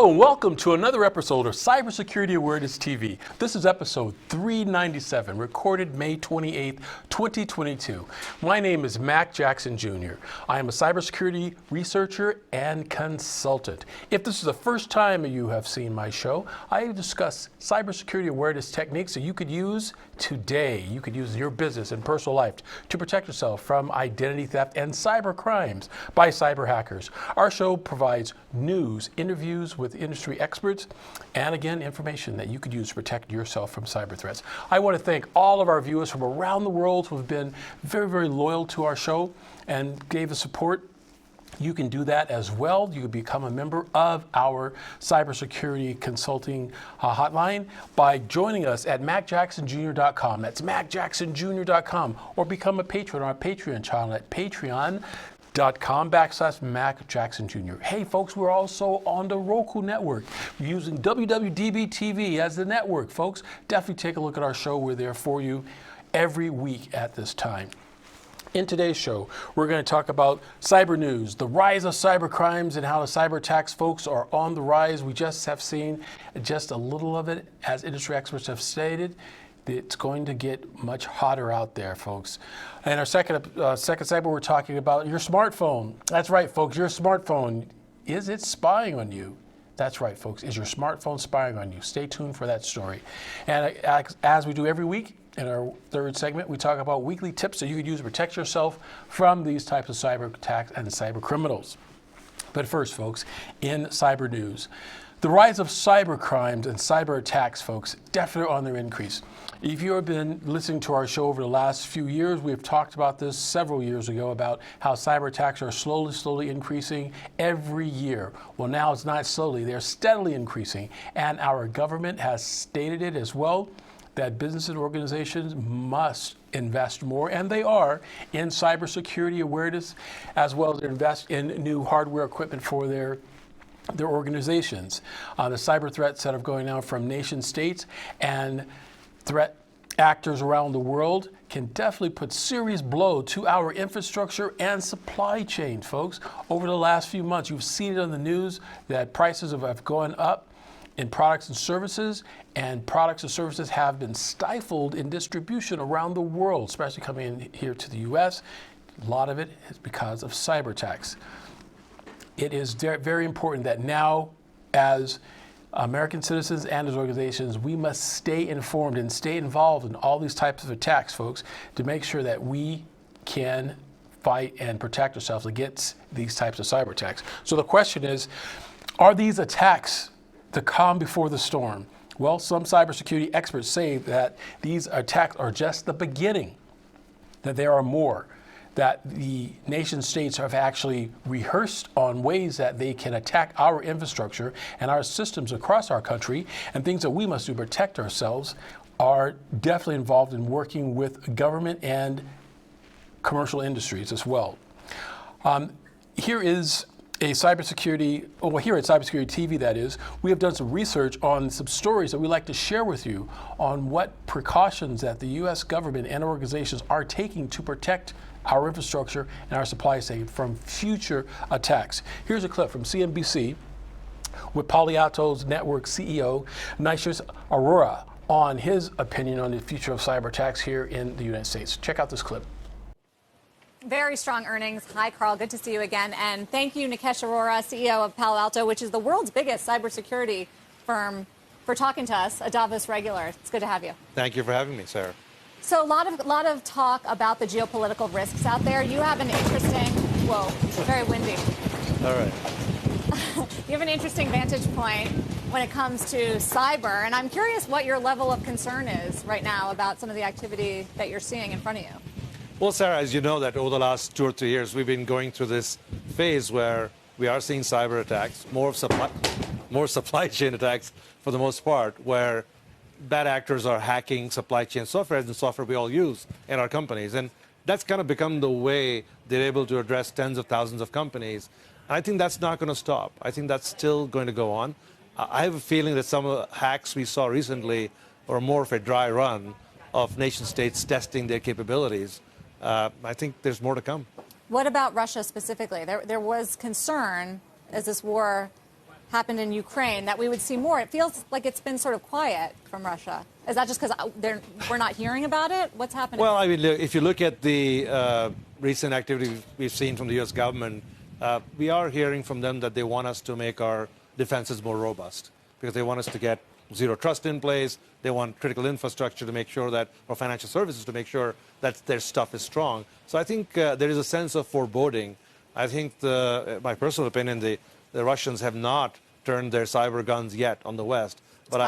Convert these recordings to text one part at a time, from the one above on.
Hello and welcome to another episode of Cybersecurity Awareness TV. This is episode 397, recorded May 28th, 2022. My name is Mac Jackson Jr. I am a cybersecurity researcher and consultant. If this is the first time you have seen my show, I discuss cybersecurity awareness techniques that you could use today. You could use in your business and personal life to protect yourself from identity theft and cyber crimes by cyber hackers. Our show provides news, interviews with industry experts, and again, information that you could use to protect yourself from cyber threats. I want to thank all of our viewers from around the world who have been very, very loyal to our show and gave us support. You can do that as well. You can become a member of our cybersecurity consulting hotline by joining us at macjacksonjr.com. That's macjacksonjr.com, or become a patron on our Patreon channel at patreon.com/Mac Jackson Jr. Hey folks, we're also on the Roku network. We're using WWDB TV as the network, folks. Definitely take a look at our show. We're there for you every week at this time. In today's show, we're going to talk about cyber news, the rise of cyber crimes, and how the cyber attacks, folks, are on the rise. We just have seen just a little of it, as industry experts have stated. It's going to get much hotter out there, folks. And our second segment, we're talking about your smartphone. That's right, folks, your smartphone. Is it spying on you? That's right, folks. Is your smartphone spying on you? Stay tuned for that story. And as we do every week, in our third segment, we talk about weekly tips that you could use to protect yourself from these types of cyber attacks and cyber criminals. But first, folks, in cyber news, the rise of cyber crimes and cyber attacks, folks, definitely on their increase. If you have been listening to our show over the last few years, we've talked about this several years ago about how cyber attacks are slowly increasing every year. Well, now it's not slowly, they're steadily increasing. And our government has stated it as well, that businesses and organizations must invest more, and they are, in cybersecurity awareness, as well as invest in new hardware equipment for their organizations. The cyber threats that are going out from nation states and threat actors around the world can definitely put serious blow to our infrastructure and supply chain, folks. Over the last few months, you've seen it on the news that prices have gone up in products and services, and products and services have been stifled in distribution around the world, especially coming in here to the U.S. A lot of it is because of cyber attacks. It is very important that now, as American citizens and as organizations, we must stay informed and stay involved in all these types of attacks, folks, to make sure that we can fight and protect ourselves against these types of cyber attacks. So the question is, are these attacks the calm before the storm? Well, some cybersecurity experts say that these attacks are just the beginning, that there are more, that the nation states have actually rehearsed on ways that they can attack our infrastructure and our systems across our country, and things that we must do to protect ourselves are definitely involved in working with government and commercial industries as well. Here is a cybersecurity, here at Cybersecurity TV, that is, we have done some research on some stories that we'd like to share with you on what precautions that the U.S. government and organizations are taking to protect our infrastructure and our supply chain from future attacks. Here's a clip from CNBC with Palo Alto's network CEO, Nishant Arora, on his opinion on the future of cyber attacks here in the United States. Check out this clip. Very strong earnings. Hi, Carl. Good to see you again. And thank you, Nikesh Arora, CEO of Palo Alto, which is the world's biggest cybersecurity firm, for talking to us, a Davos regular. It's good to have you. Thank you for having me, Sarah. So a lot of talk about the geopolitical risks out there. You have an interesting, whoa, very windy. All right. You have an interesting vantage point when it comes to cyber. And I'm curious what your level of concern is right now about some of the activity that you're seeing in front of you. Well, Sarah, as you know, that over the last 2 or 3 years, we've been going through this phase where we are seeing cyber attacks, more supply chain attacks for the most part, where bad actors are hacking supply chain software and software we all use in our companies. And that's kind of become the way they're able to address tens of thousands of companies. And I think that's not going to stop. I think that's still going to go on. I have a feeling that some of the hacks we saw recently were more of a dry run of nation states testing their capabilities. I think there's more to come. What about Russia specifically? There was concern as this war happened in Ukraine, that we would see more. It feels like it's been sort of quiet from Russia. Is that just because we're not hearing about it? What's happening? Well, I mean, if you look at the recent activity we've seen from the U.S. government, we are hearing from them that they want us to make our defenses more robust because they want us to get zero trust in place. They want critical infrastructure to make sure that, or financial services to make sure that their stuff is strong. So I think there is a sense of foreboding. I think, my personal opinion, the Russians have not turned their cyber guns yet on the West. But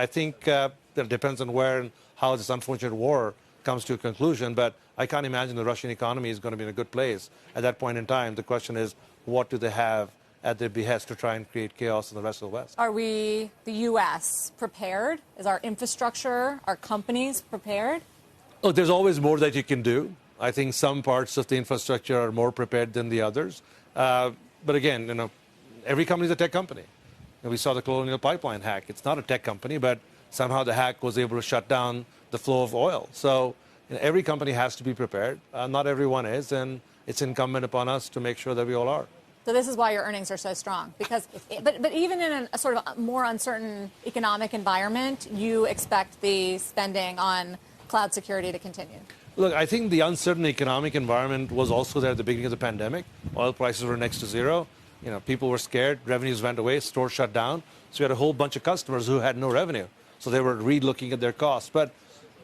I think that depends on where and how this unfortunate war comes to a conclusion. But I can't imagine the Russian economy is going to be in a good place at that point in time. The question is, what do they have at their behest to try and create chaos in the rest of the West? Are we, the U.S., prepared? Is our infrastructure, our companies prepared? Look, there's always more that you can do. I think some parts of the infrastructure are more prepared than the others. But again, every company is a tech company. And we saw the Colonial Pipeline hack. It's not a tech company, but somehow the hack was able to shut down the flow of oil. So every company has to be prepared. Not everyone is, and it's incumbent upon us to make sure that we all are. So this is why your earnings are so strong, because, but even in a sort of more uncertain economic environment, you expect the spending on cloud security to continue. Look, I think the uncertain economic environment was also there at the beginning of the pandemic. Oil prices were next to zero. People were scared. Revenues went away. Stores shut down. So we had a whole bunch of customers who had no revenue. So they were re-looking at their costs. But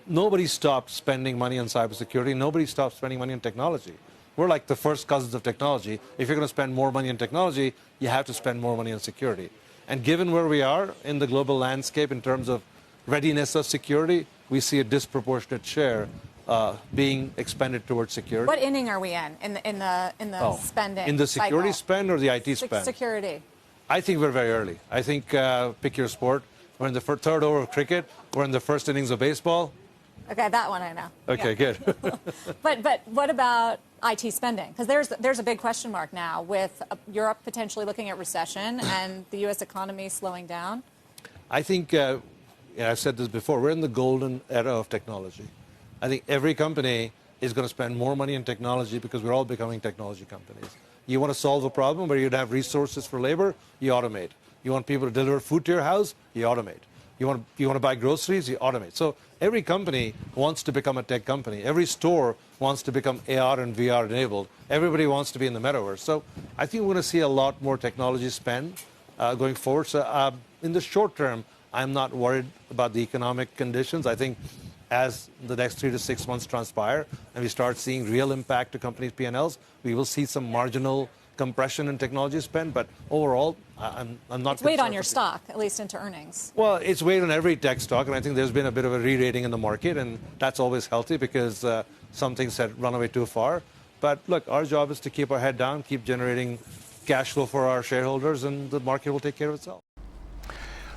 nobody stopped spending money on cybersecurity. Nobody stopped spending money on technology. We're like the first cousins of technology. If you're going to spend more money on technology, you have to spend more money on security. And given where we are in the global landscape in terms of readiness of security, we see a disproportionate share being expended towards security. What inning are we in the spending? In the security cycle? spend or the IT spend? Security. I think we're very early. I think pick your sport. We're in the third over of cricket. We're in the first innings of baseball. Okay, that one I know. Okay, yeah. good. But what about IT spending? Because there's a big question mark now with Europe potentially looking at recession and the U.S. economy slowing down. I think, I've said this before, we're in the golden era of technology. I think every company is going to spend more money on technology because we're all becoming technology companies. You want to solve a problem where you'd have resources for labor, you automate. You want people to deliver food to your house, you automate. You want to buy groceries, you automate. So every company wants to become a tech company. Every store wants to become AR and VR enabled. Everybody wants to be in the metaverse. So I think we're going to see a lot more technology spend going forward. So in the short term, I'm not worried about the economic conditions. I think as the next 3 to 6 months transpire and we start seeing real impact to companies' P&Ls, we will see some marginal compression in technology spend, but overall, I'm not. It's weight on your stock, at least into earnings. Well, it's weight on every tech stock, and I think there's been a bit of a re-rating in the market, and that's always healthy because some things had run away too far. But look, our job is to keep our head down, keep generating cash flow for our shareholders, and the market will take care of itself.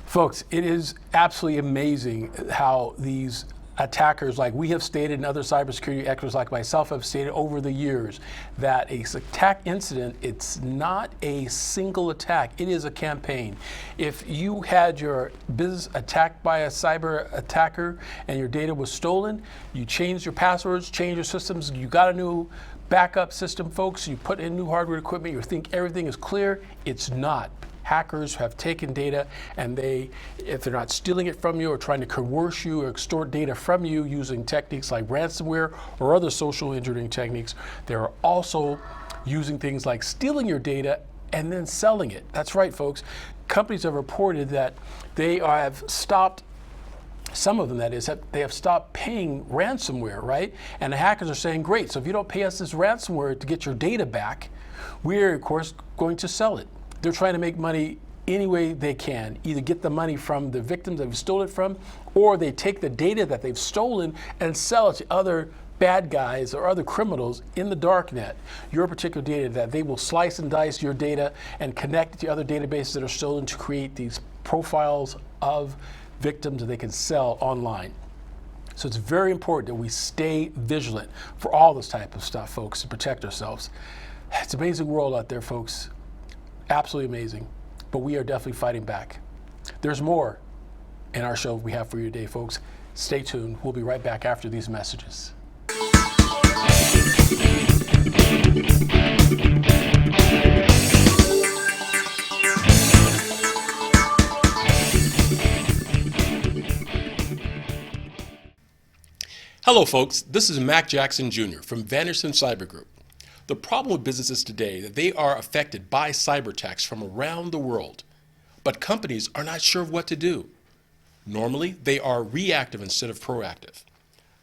Folks, it is absolutely amazing how these attackers, like we have stated, and other cybersecurity experts like myself have stated over the years, that a attack incident, it's not a single attack, it is a campaign. If you had your business attacked by a cyber attacker and your data was stolen, you changed your passwords, changed your systems, you got a new backup system, folks, you put in new hardware equipment, you think everything is clear, it's not. Hackers have taken data and if they're not stealing it from you or trying to coerce you or extort data from you using techniques like ransomware or other social engineering techniques, they're also using things like stealing your data and then selling it. That's right, folks. Companies have reported that they have stopped, some of them that is, they have stopped paying ransomware, right? And the hackers are saying, great, so if you don't pay us this ransomware to get your data back, we're of course going to sell it. They're trying to make money any way they can, either get the money from the victims they've stolen it from, or they take the data that they've stolen and sell it to other bad guys or other criminals in the darknet. Your particular data, that they will slice and dice your data and connect it to other databases that are stolen to create these profiles of victims that they can sell online. So it's very important that we stay vigilant for all this type of stuff, folks, to protect ourselves. It's an amazing world out there, folks. Absolutely amazing, but we are definitely fighting back. There's more in our show we have for you today, folks. Stay tuned. We'll be right back after these messages. Hello, folks. This is Mac Jackson Jr. from Vanderson Cyber Group. The problem with businesses today is that they are affected by cyber attacks from around the world, but companies are not sure of what to do. Normally, they are reactive instead of proactive.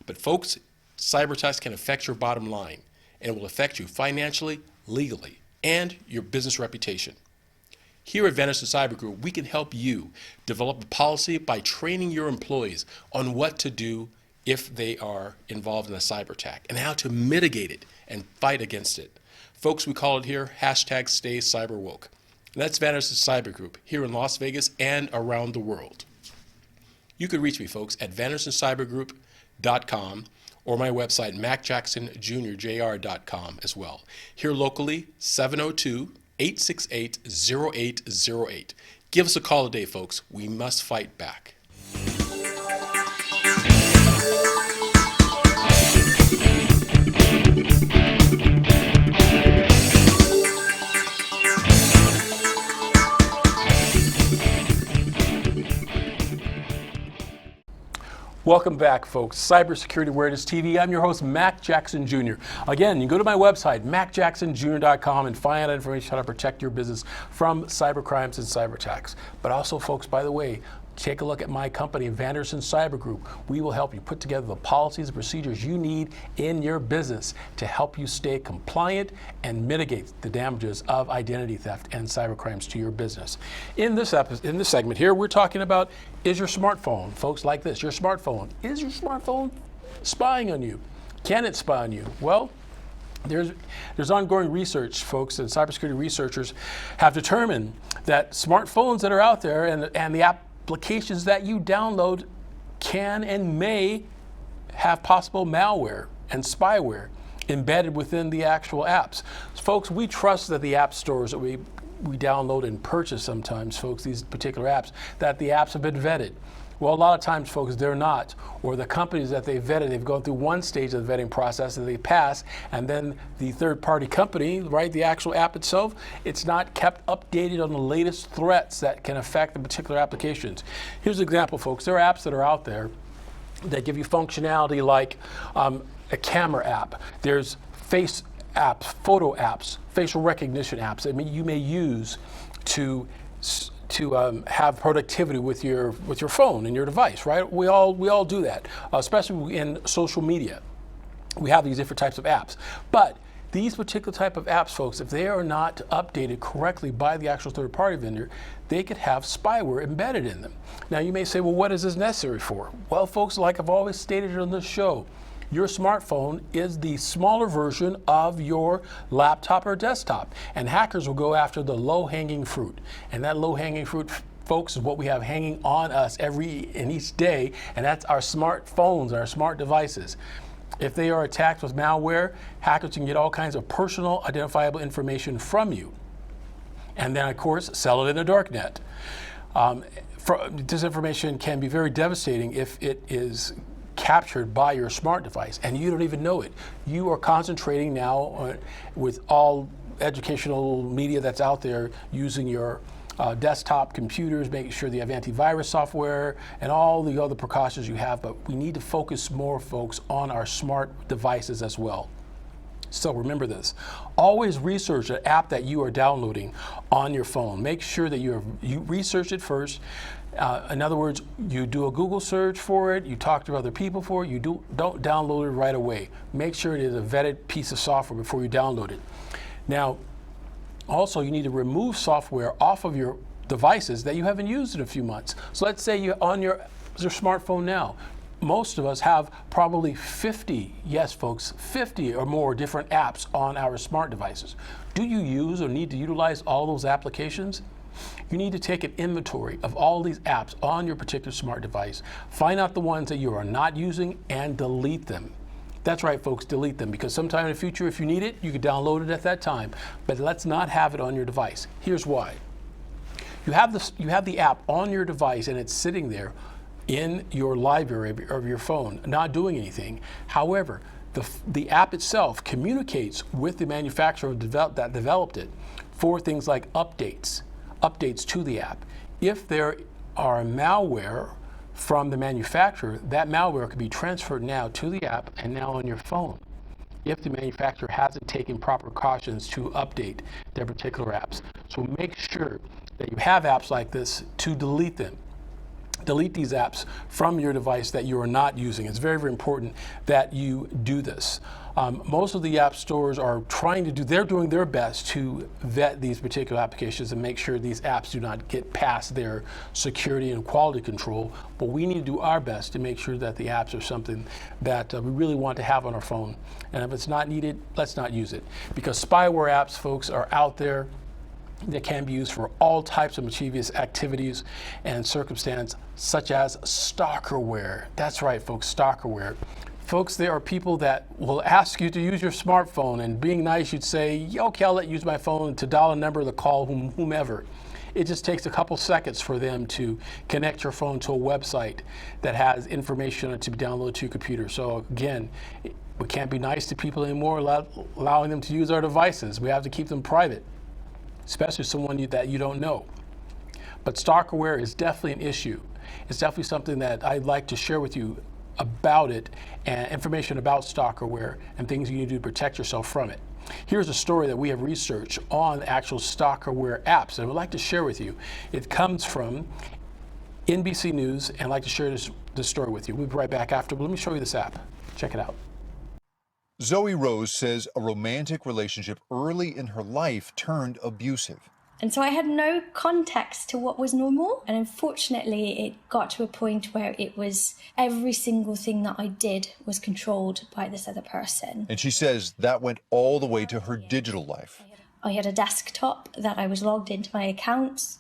But folks, cyber attacks can affect your bottom line, and it will affect you financially, legally, and your business reputation. Here at Vanderson Cyber Group, we can help you develop a policy by training your employees on what to do if they are involved in a cyber attack and how to mitigate it and fight against it. Folks, we call it here #StayCyberWoke. And that's Vanderson Cyber Group here in Las Vegas and around the world. You can reach me, folks, at VandersonCyberGroup.com or my website, MacJacksonJr.com as well. Here locally, 702-868-0808. Give us a call today, folks. We must fight back. Welcome back, folks. Cybersecurity Awareness TV. I'm your host, Mac Jackson Jr. Again, you can go to my website, MacJacksonJr.com, and find out information on how to protect your business from cyber crimes and cyber attacks. But also, folks, by the way, take a look at my company, Vanderson Cyber Group. We will help you put together the policies and procedures you need in your business to help you stay compliant and mitigate the damages of identity theft and cyber crimes to your business. In this segment here, we're talking about, is your smartphone, folks, like this, your smartphone, is your smartphone spying on you? Can it spy on you? Well, there's ongoing research, folks, and cybersecurity researchers have determined that smartphones that are out there and the applications that you download can and may have possible malware and spyware embedded within the actual apps. Folks, we trust that the app stores that we download and purchase sometimes, folks, these particular apps, that the apps have been vetted. Well, a lot of times, folks, they're not. Or the companies that they vetted, they've gone through one stage of the vetting process and they pass, and then the third-party company, right, the actual app itself, it's not kept updated on the latest threats that can affect the particular applications. Here's an example, folks. There are apps that are out there that give you functionality like a camera app. There's face apps, photo apps, facial recognition apps that you may use to have productivity with your phone and your device, right? We all do that, especially in social media. We have these different types of apps. But these particular type of apps, folks, if they are not updated correctly by the actual third-party vendor, they could have spyware embedded in them. Now, you may say, well, what is this necessary for? Well, folks, like I've always stated on this show, your smartphone is the smaller version of your laptop or desktop, and hackers will go after the low-hanging fruit. And that low-hanging fruit, folks, is what we have hanging on us each day, and that's our smartphones, our smart devices. If they are attacked with malware, hackers can get all kinds of personal identifiable information from you, and then, of course, sell it in the darknet. This information can be very devastating if it is captured by your smart device and you don't even know it. You are concentrating now with all educational media that's out there using your desktop computers, making sure that you have antivirus software and all the other precautions you have, but we need to focus more, folks, on our smart devices as well. So remember this, always research an app that you are downloading on your phone. Make sure that you research it first. In other words, you do a Google search for it, you talk to other people for it, don't download it right away. Make sure it is a vetted piece of software before you download it. Now, also you need to remove software off of your devices that you haven't used in a few months. So let's say you're on your smartphone now. Most of us have probably 50, yes folks, 50 or more different apps on our smart devices. Do you use or need to utilize all those applications? You need to take an inventory of all these apps on your particular smart device. Find out the ones that you are not using and delete them. That's right, folks, delete them, because sometime in the future, if you need it, you can download it at that time. But let's not have it on your device. Here's why. You have the app on your device and it's sitting there in your library of your phone, not doing anything. However, the app itself communicates with the manufacturer that developed it for things like updates to the app. If there are malware from the manufacturer, that malware could be transferred now to the app and now on your phone if the manufacturer hasn't taken proper precautions to update their particular apps. So make sure that you have apps like this to delete them. Delete these apps from your device that you are not using. It's very, very important that you do this. Most of the app stores are they're doing their best to vet these particular applications and make sure these apps do not get past their security and quality control. But we need to do our best to make sure that the apps are something that we really want to have on our phone. And if it's not needed, let's not use it. Because spyware apps, folks, are out there that can be used for all types of mischievous activities and circumstance, such as stalkerware. That's right, folks, stalkerware. Folks, there are people that will ask you to use your smartphone, and being nice, you'd say, "Yeah, okay, I'll let you use my phone," to dial a number to call whomever. It just takes a couple seconds for them to connect your phone to a website that has information to be downloaded to your computer. So again, we can't be nice to people anymore, allowing them to use our devices. We have to keep them private, especially someone that you don't know. But stalkerware is definitely an issue. It's definitely something that I'd like to share with you about it, and information about stalkerware and things you need to do to protect yourself from it. Here's a story that we have researched on actual stalkerware apps, and I would like to share with you. It comes from NBC News, and I'd like to share this story with you. We'll be right back after, but let me show you this app. Check it out. Zoe Rose says a romantic relationship early in her life turned abusive. And so I had no context to what was normal. And unfortunately, it got to a point where it was every single thing that I did was controlled by this other person. And she says that went all the way to her digital life. I had a desktop that I was logged into my accounts.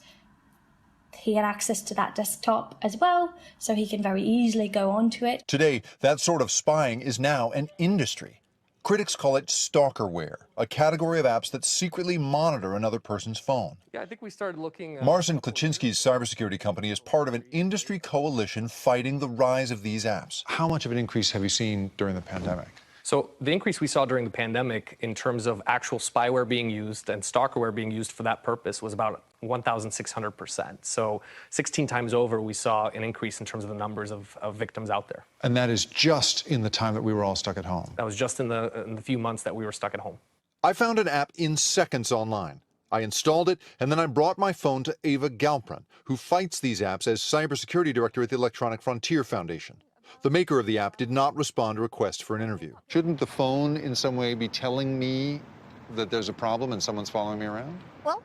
He had access to that desktop as well, so he can very easily go onto it. Today, that sort of spying is now an industry. Critics call it stalkerware, a category of apps that secretly monitor another person's phone. Yeah, I think we started looking. Marcin Klaczynski's cybersecurity company is part of an industry coalition fighting the rise of these apps. How much of an increase have you seen during the pandemic? So the increase we saw during the pandemic in terms of actual spyware being used and stalkerware being used for that purpose was about 1,600%. So 16 times over, we saw an increase in terms of the numbers of victims out there. And that is just in the time that we were all stuck at home. That was just in the few months that we were stuck at home. I found an app in seconds online. I installed it, and then I brought my phone to Eva Galprin, who fights these apps as cybersecurity director at the Electronic Frontier Foundation. The maker of the app did not respond to requests for an interview. Shouldn't the phone in some way be telling me that there's a problem and someone's following me around? Well,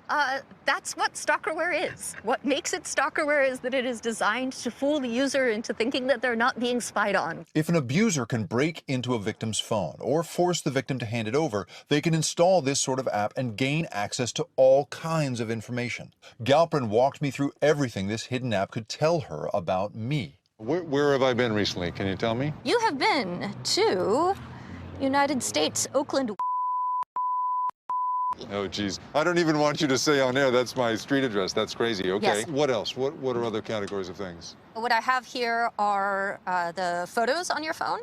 that's what stalkerware is. What makes it stalkerware is that it is designed to fool the user into thinking that they're not being spied on. If an abuser can break into a victim's phone or force the victim to hand it over, they can install this sort of app and gain access to all kinds of information. Galprin walked me through everything this hidden app could tell her about me. Where have I been recently? Can you tell me? You have been to United States, Oakland. Oh, geez. I don't even want you to say on air that's my street address. That's crazy. Okay. Yes. What else? What are other categories of things? What I have here are the photos on your phone.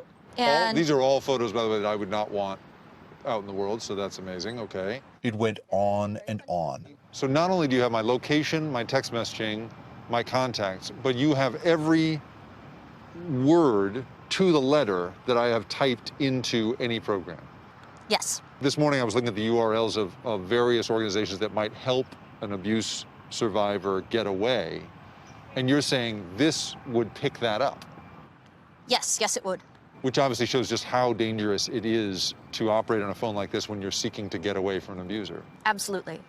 These are all photos, by the way, that I would not want out in the world, so that's amazing. Okay. It went on and on. So not only do you have my location, my text messaging, my contacts, but you have every word to the letter that I have typed into any program. Yes. This morning I was looking at the URLs of various organizations that might help an abuse survivor get away, and you're saying this would pick that up. Yes, it would. Which obviously shows just how dangerous it is to operate on a phone like this when you're seeking to get away from an abuser. Absolutely.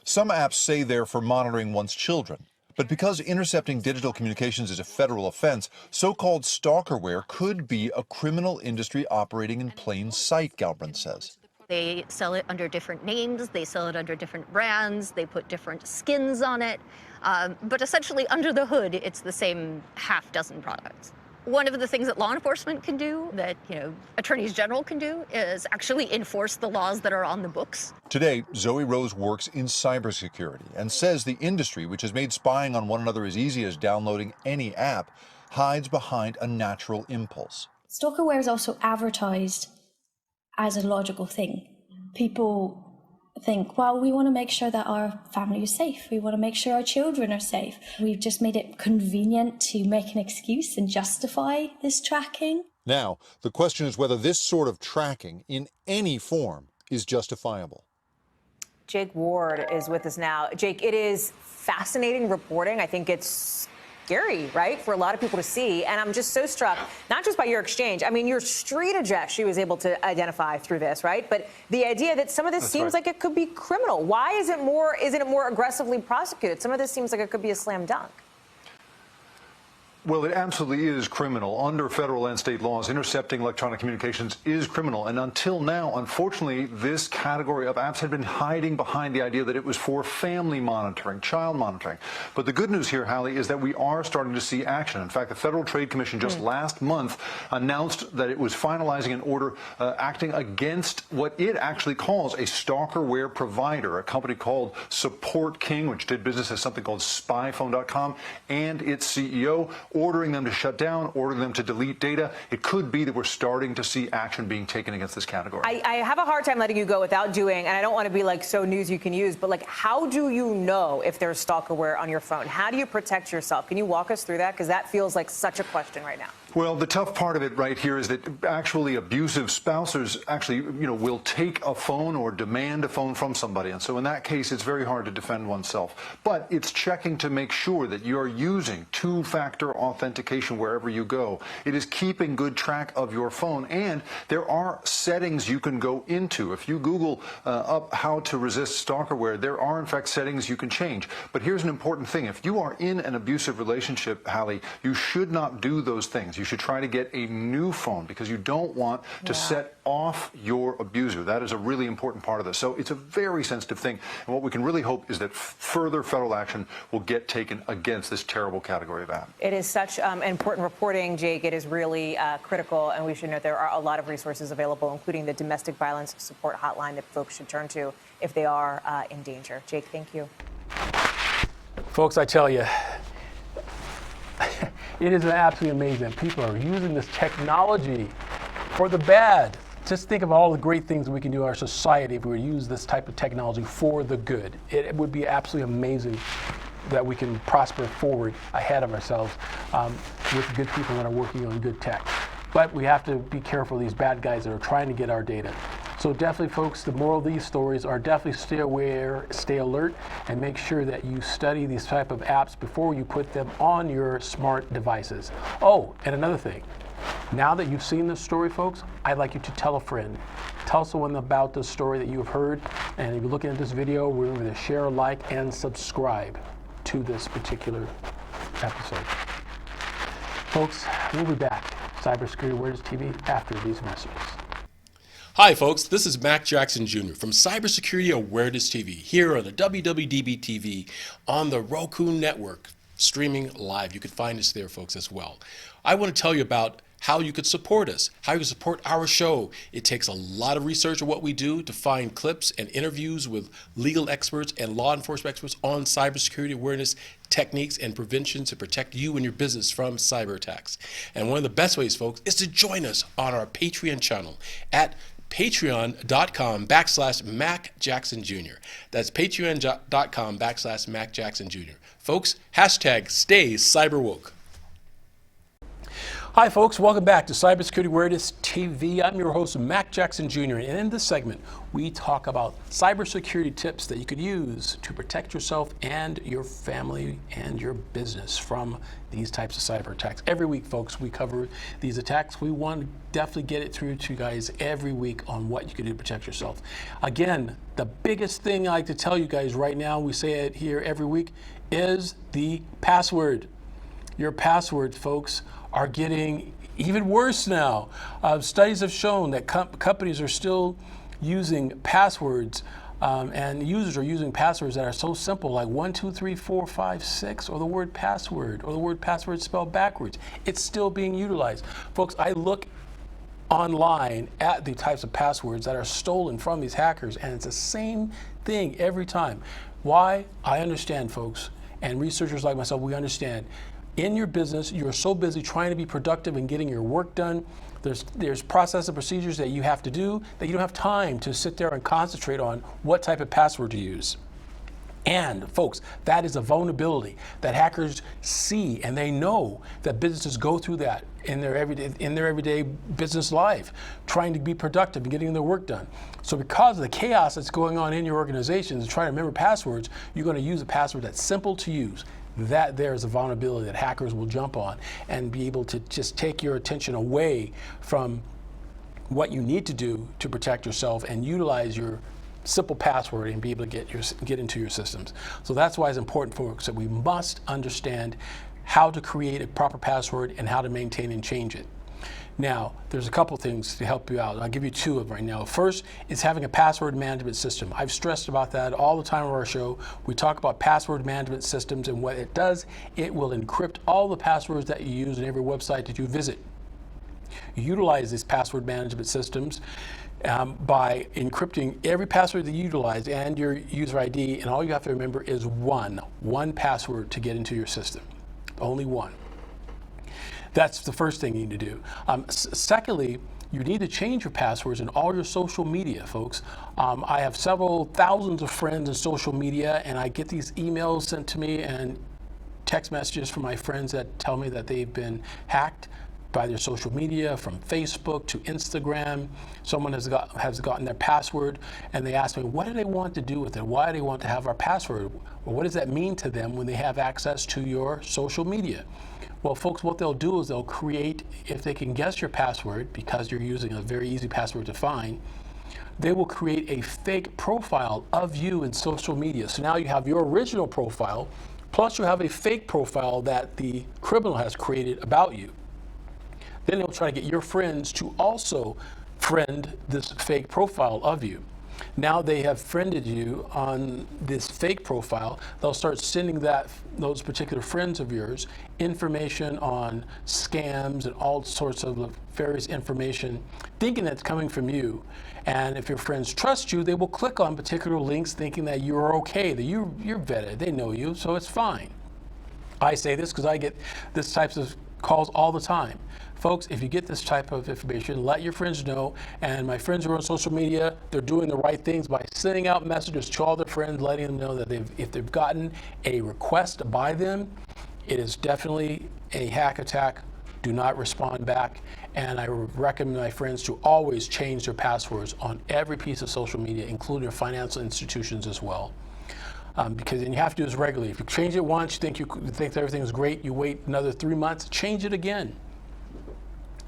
Some apps say they're for monitoring one's children. But because intercepting digital communications is a federal offense, so-called stalkerware could be a criminal industry operating in plain sight, Galprin says. They sell it under different names, they sell it under different brands, they put different skins on it, but essentially under the hood, it's the same half dozen products. One of the things that law enforcement can do, that attorneys general can do, is actually enforce the laws that are on the books. Today, Zoe Rose works in cybersecurity and says the industry, which has made spying on one another as easy as downloading any app, hides behind a natural impulse. Stalkerware is also advertised as a logical thing. People think, well, we want to make sure that our family is safe. We want to make sure our children are safe. We've just made it convenient to make an excuse and justify this tracking. Now, the question is whether this sort of tracking in any form is justifiable. Jake Ward is with us now. Jake, it is fascinating reporting. I think it's scary, right, for a lot of people to see. And I'm just so struck, not just by your exchange. I mean, your street address she was able to identify through this, right? But the idea that some of this seems like it could be criminal. Why isn't it more aggressively prosecuted? Some of this seems like it could be a slam dunk. Well, it absolutely is criminal. Under federal and state laws, intercepting electronic communications is criminal. And until now, unfortunately, this category of apps had been hiding behind the idea that it was for family monitoring, child monitoring. But the good news here, Hallie, is that we are starting to see action. In fact, the Federal Trade Commission just last month announced that it was finalizing an order acting against what it actually calls a stalkerware provider, a company called Support King, which did business as something called spyphone.com, and its CEO, ordering them to shut down, ordering them to delete data. It could be that we're starting to see action being taken against this category. I have a hard time letting you go without doing, and I don't want to be like so news you can use, but like, how do you know if there's stalkerware on your phone? How do you protect yourself? Can you walk us through that? Because that feels like such a question right now. Well, the tough part of it right here is that actually abusive spouses actually, will take a phone or demand a phone from somebody. And so in that case, it's very hard to defend oneself. But it's checking to make sure that you're using two-factor authentication wherever you go. It is keeping good track of your phone. And there are settings you can go into. If you Google up how to resist stalkerware, there are, in fact, settings you can change. But here's an important thing. If you are in an abusive relationship, Hallie, you should not do those things. You should try to get a new phone because you don't want to set off your abuser. That is a really important part of this. So it's a very sensitive thing. And what we can really hope is that further federal action will get taken against this terrible category of app. It is such important reporting, Jake. It is really critical. And we should note there are a lot of resources available, including the domestic violence support hotline that folks should turn to if they are in danger. Jake, thank you. Folks, I tell you, it is absolutely amazing. People are using this technology for the bad. Just think of all the great things we can do in our society if we would use this type of technology for the good. It would be absolutely amazing that we can prosper forward ahead of ourselves with good people that are working on good tech. But we have to be careful of these bad guys that are trying to get our data. So definitely, folks, the moral of these stories are definitely stay aware, stay alert, and make sure that you study these type of apps before you put them on your smart devices. Oh, and another thing. Now that you've seen this story, folks, I'd like you to tell a friend. Tell someone about this story that you've heard. And if you're looking at this video, remember to share, like, and subscribe to this particular episode. Folks, we'll be back. Cybersecurity Awareness TV after these messages. Hi folks, this is Mac Jackson Jr. from Cybersecurity Awareness TV here on the WWDB TV on the Roku network, streaming live. You can find us there, folks, as well. I want to tell you about how you could support us, how you can support our show. It takes a lot of research of what we do to find clips and interviews with legal experts and law enforcement experts on cybersecurity awareness techniques and prevention to protect you and your business from cyber attacks. And one of the best ways, folks, is to join us on our Patreon channel at patreon.com/Mac Jackson Jr. That's patreon.com/Mac Jackson Jr. Folks, hashtag stay cyberwoke. Hi folks, welcome back to Cybersecurity Awareness TV. I'm your host, Mac Jackson Jr. And in this segment, we talk about cybersecurity tips that you could use to protect yourself and your family and your business from these types of cyber attacks. Every week, folks, we cover these attacks. We want to definitely get it through to you guys every week on what you can do to protect yourself. Again, the biggest thing I like to tell you guys right now, we say it here every week, is the password. Your passwords, folks, are getting even worse now. Studies have shown that companies are still using passwords and users are using passwords that are so simple, like 1, 2, 3, 4, 5, 6, or the word password, or the word password spelled backwards. It's still being utilized. Folks, I look online at the types of passwords that are stolen from these hackers, and it's the same thing every time. Why? I understand, folks, and researchers like myself, we understand. in your business, you're so busy trying to be productive and getting your work done. There's process and procedures that you have to do that you don't have time to sit there and concentrate on what type of password to use. And folks, that is a vulnerability that hackers see, and they know that businesses go through that in their everyday business life, trying to be productive and getting their work done. So because of the chaos that's going on in your organization to try to remember passwords, you're going to use a password that's simple to use. That there is a vulnerability that hackers will jump on and be able to just take your attention away from what you need to do to protect yourself and utilize your simple password and be able to get into your systems. So that's why it's important, folks, that we must understand how to create a proper password and how to maintain and change it. Now, there's a couple things to help you out. I'll give you two of them right now. First is having a password management system. I've stressed about that all the time on our show. We talk about password management systems, and what it does, it will encrypt all the passwords that you use in every website that you visit. You utilize these password management systems by encrypting every password that you utilize and your user ID, and all you have to remember is one password to get into your system. Only one. That's the first thing you need to do. Secondly, you need to change your passwords in all your social media, folks. I have several thousands of friends in social media, and I get these emails sent to me and text messages from my friends that tell me that they've been hacked by their social media, from Facebook to Instagram. Someone has gotten their password, and they ask me, what do they want to do with it? Why do they want to have our password? Well, what does that mean to them when they have access to your social media? Well, folks, what they'll do is they'll create, if they can guess your password, because you're using a very easy password to find, they will create a fake profile of you in social media. So now you have your original profile, plus you have a fake profile that the criminal has created about you. Then they'll try to get your friends to also friend this fake profile of you. Now they have friended you on this fake profile. They'll start sending those particular friends of yours information on scams and all sorts of various information, thinking that's coming from you. And if your friends trust you, they will click on particular links thinking that you're okay, that you're vetted, they know you, so it's fine. I say this because I get this types of calls all the time. Folks, if you get this type of information, let your friends know. And my friends who are on social media, they're doing the right things by sending out messages to all their friends, letting them know that if they've gotten a request by them, it is definitely a hack attack. Do not respond back. And I recommend my friends to always change their passwords on every piece of social media, including your financial institutions as well. Because and you have to do this regularly. If you change it once, you think that everything is great, you wait another 3 months, change it again.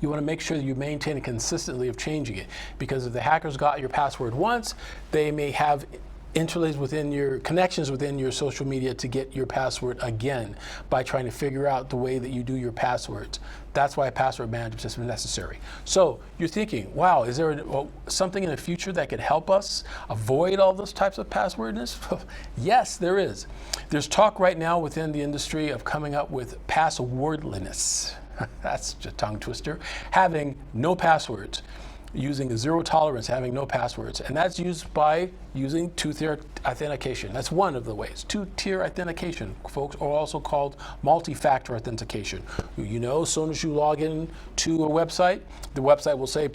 You want to make sure that you maintain it consistently of changing it, because if the hackers got your password once, they may have interlays within your connections within your social media to get your password again by trying to figure out the way that you do your passwords. That's why a password management system is necessary. So you're thinking, wow, is there something in the future that could help us avoid all those types of passwordness? Yes, there is. There's talk right now within the industry of coming up with passwordlessness. That's a tongue twister. Having no passwords, using zero tolerance, having no passwords. And that's used by using two-tier authentication. That's one of the ways. Two-tier authentication, folks, are also called multi-factor authentication. You know, as soon as you log in to a website, the website will say,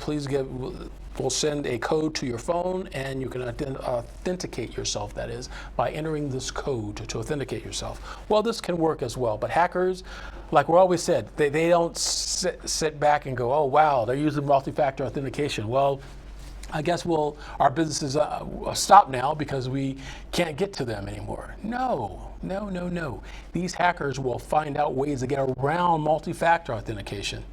we'll send a code to your phone, and you can authenticate yourself, that is, by entering this code to authenticate yourself. Well, this can work as well, but hackers, like we always said, they don't sit back and go, oh, wow, they're using multi-factor authentication. Well, I guess our businesses stop now because we can't get to them anymore. No. These hackers will find out ways to get around multi-factor authentication.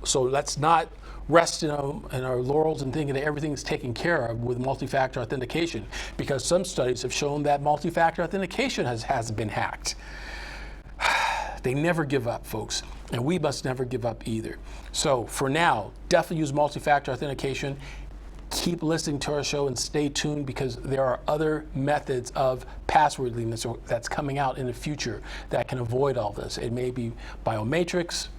So let's not rest in our laurels and thinking that everything's taken care of with multi-factor authentication, because some studies have shown that multi-factor authentication has been hacked. They never give up, folks, and we must never give up either. So for now, definitely use multi-factor authentication. Keep listening to our show and stay tuned, because there are other methods of passwordlessness that's coming out in the future that can avoid all this. It may be biometrics.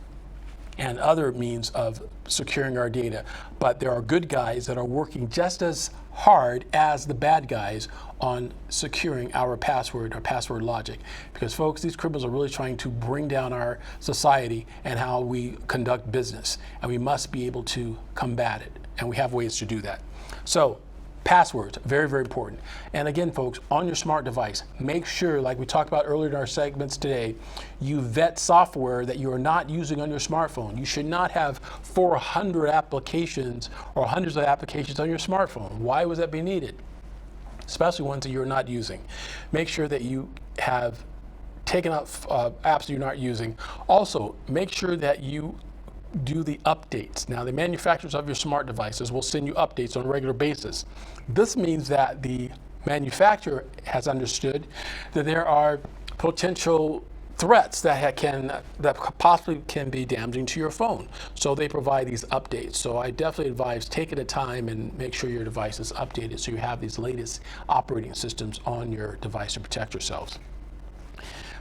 and other means of securing our data. But there are good guys that are working just as hard as the bad guys on securing our password logic. Because folks, these criminals are really trying to bring down our society and how we conduct business. And we must be able to combat it. And we have ways to do that. So, passwords, very, very important. And again, folks, on your smart device, make sure, like we talked about earlier in our segments today, you vet software that you are not using on your smartphone. You should not have 400 applications or hundreds of applications on your smartphone. Why would that be needed? Especially ones that you're not using. Make sure that you have taken out apps that you're not using. Also, make sure that you do the updates. Now, the manufacturers of your smart devices will send you updates on a regular basis. This means that the manufacturer has understood that there are potential threats that possibly can be damaging to your phone. So they provide these updates. So I definitely advise taking the time and make sure your device is updated so you have these latest operating systems on your device to protect yourselves.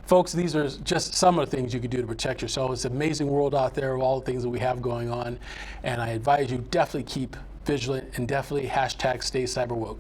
Folks, these are just some of the things you can do to protect yourself. It's an amazing world out there of all the things that we have going on. And I advise you definitely keep vigilant and definitely hashtag stay cyberwoke.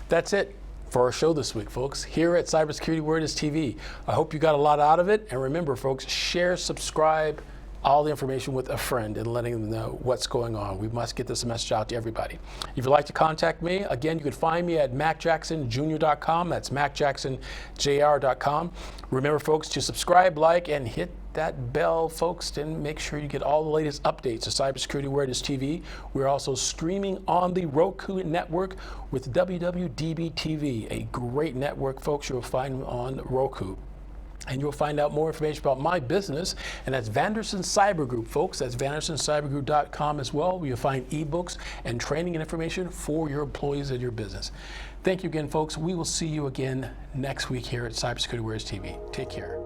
That's it for our show this week, folks, here at Cybersecurity Where It Is TV. I hope you got a lot out of it. And remember, folks, share, subscribe, all the information with a friend and letting them know what's going on. We must get this message out to everybody. If you'd like to contact me, again, you can find me at macjacksonjr.com. That's macjacksonjr.com. Remember, folks, to subscribe, like, and hit that bell, folks, and make sure you get all the latest updates to Cybersecurity Where It Is TV. We're also streaming on the Roku network with WWDB-TV, a great network, folks, you'll find on Roku. And you'll find out more information about my business, and that's Vanderson Cyber Group, folks. That's vandersoncybergroup.com as well, where you'll find ebooks and training and information for your employees and your business. Thank you again, folks. We will see you again next week here at Cybersecurity Where It Is TV. Take care.